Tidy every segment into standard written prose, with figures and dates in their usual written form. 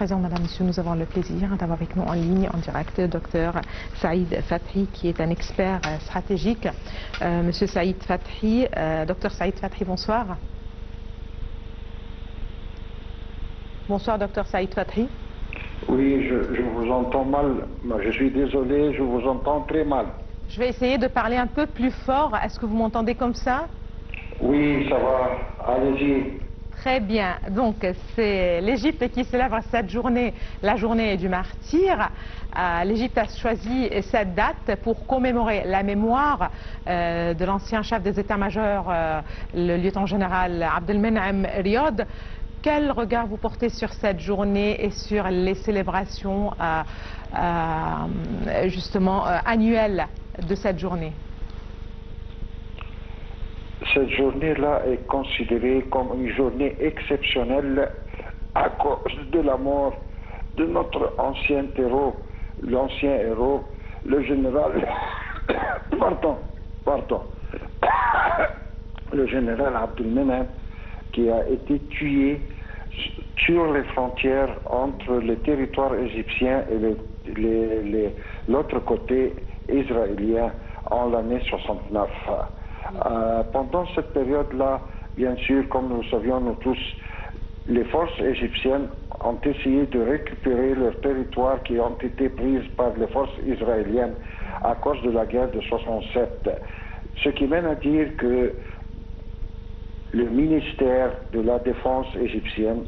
présent, madame, monsieur, nous avons le plaisir d'avoir avec nous en ligne, en direct, le docteur Saïd Fathi, qui est un expert stratégique. Monsieur Saïd Fathi, docteur Saïd Fathi, bonsoir. Bonsoir, docteur Saïd Fathi. Oui, je vous entends mal. Je suis désolé, je vous entends très mal. Je vais essayer de parler un peu plus fort. Est-ce que vous m'entendez comme ça? Oui, ça va. Allez-y. Très bien. Donc, c'est l'Égypte qui célèbre cette journée, la journée du martyr. L'Égypte a choisi cette date pour commémorer la mémoire de l'ancien chef des états-majors, le lieutenant-général Abdelmenem Riad. Quel regard vous portez sur cette journée et sur les célébrations justement annuelles de cette journée? Cette journée-là est considérée comme une journée exceptionnelle à cause de la mort de notre ancien héros, le général, le général Abdelmenem, qui a été tué sur les frontières entre le territoire égyptien et l'autre côté israélien en l'année 69. Pendant cette période-là, bien sûr, comme nous savions nous tous, les forces égyptiennes ont essayé de récupérer leurs territoires qui ont été pris par les forces israéliennes à cause de la guerre de 67. Ce qui mène à dire que le ministère de la Défense égyptienne,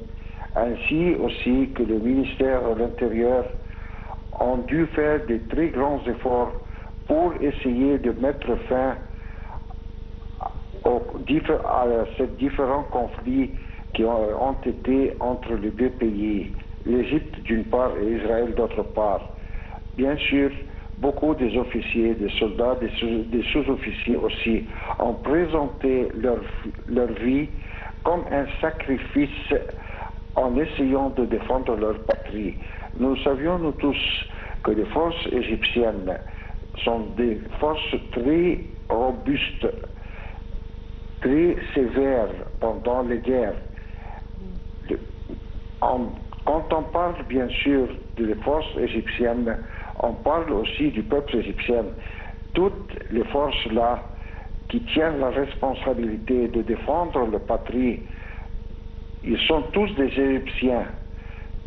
ainsi aussi que le ministère de l'Intérieur, ont dû faire de très grands efforts pour essayer de mettre fin à ces différents conflits qui ont été entre les deux pays, l'Égypte d'une part et Israël d'autre part. Bien sûr, beaucoup des officiers, des soldats, des sous-officiers aussi ont présenté leur vie comme un sacrifice en essayant de défendre leur patrie. Nous savions nous tous que les forces égyptiennes sont des forces très robustes, très sévères pendant les guerres. Quand on parle bien sûr des forces égyptiennes, on parle aussi du peuple égyptien. Toutes les forces-là qui tiennent la responsabilité de défendre la patrie, ils sont tous des Égyptiens,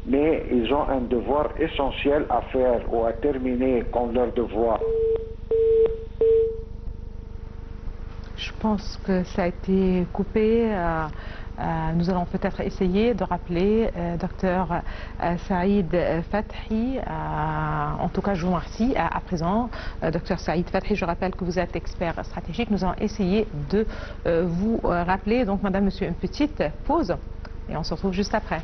mais ils ont un devoir essentiel à faire ou à terminer comme leur devoir. Je pense que ça a été coupé. Nous allons peut-être essayer de rappeler docteur Saïd Fathi. En tout cas, je vous remercie. À présent, docteur Saïd Fathi, je rappelle que vous êtes expert stratégique. Nous allons essayer de vous rappeler. Donc, madame, monsieur, une petite pause et on se retrouve juste après.